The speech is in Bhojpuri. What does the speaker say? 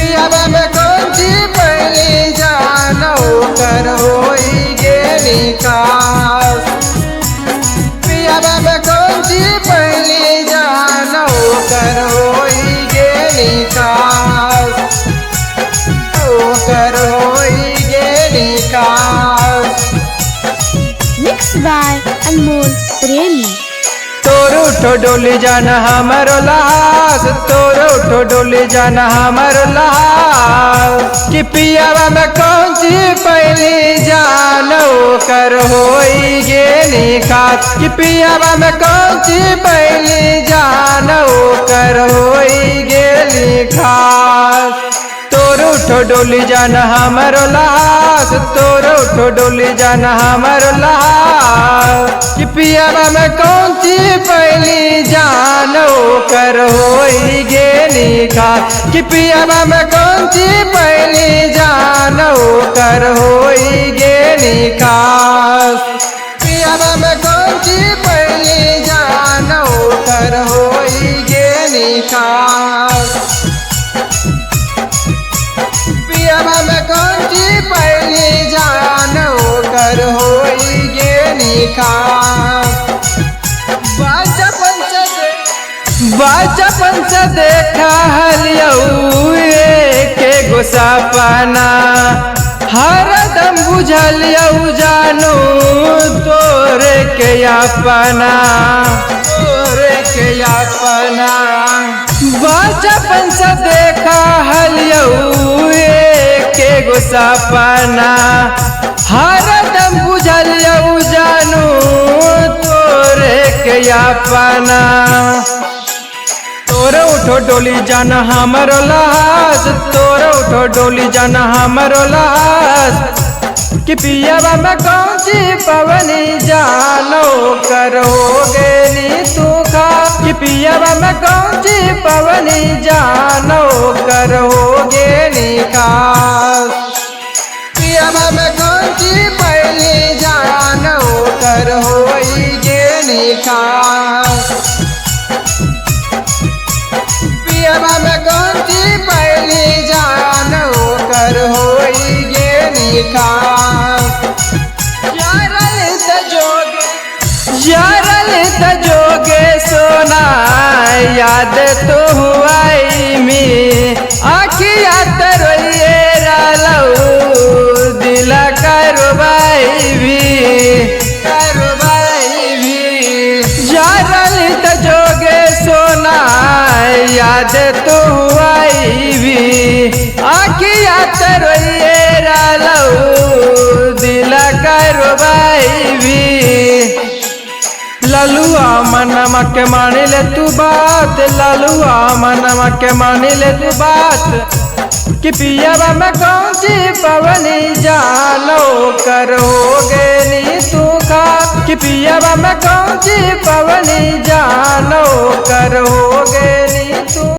पियावा में कौन सी पहली जानो कर होई गेली खास। पियावा में कौन सी पहली जानो कर होई गेली खास। कर होई गेली खास। Mixed by Anmol Premi। तोरो उठो डोली जाना हमारो लास, तोरो उठो डोली जाना हमारो लास। कि पियावा में कौन सी पहली जानो कर होई गेली खास। कि पियावा में कौन सी पहली जानो कर होई गेली खास। तोरो उठो डोली जाना हमारो लास, तोरो उठो डोली जाना हमारो लास। कि पियावा में कौन सी पहली जानो कर होई गेली खास। कि पियावा में कौन सी पहली जानो कर होई गेली खास। पियावा में कौन सी पहली जानो कर होई गेली खास। पियावा में कौन सी पहली जानो कर होई गेली खास। बचपन से देखा हलियऊ के गोसापना। हरदम बुझलियऊ जानू तोरे के अपना, तोरे के अपना। बचपन से देखा हलियऊ के गोसापना। हरदम बुझलियऊ जानू तोरे के अपना। तोरे उठो डोली जाना हमारो लास, तोरे उठो डोली जाना हमारो लास। कि पियावा में कौन सी पवनी जानो कर हो गेली तू खास। कि पियावा में कौन सी पवनी जानो कर हो गेली खास। पियावा में कौन सी पहली जानो कर होई गेली खास। पियावा में कौन सी पहली जानो कर होई गेली खास। यारल त जोगे सोना याद तो हुआई में। आखिया तरोइए रालऊ दिल करवाई भी, करवाई भी। यारल त जोगे सोना याद तो हुआई भी। आखिया तरोइए रालऊ दिल करवाई भी। ललुआ मनवा के मानी ले तू बात, ललुआ मनवा के मानी ले तू बात। कि पियावा में कौन सी पवनी जानो कर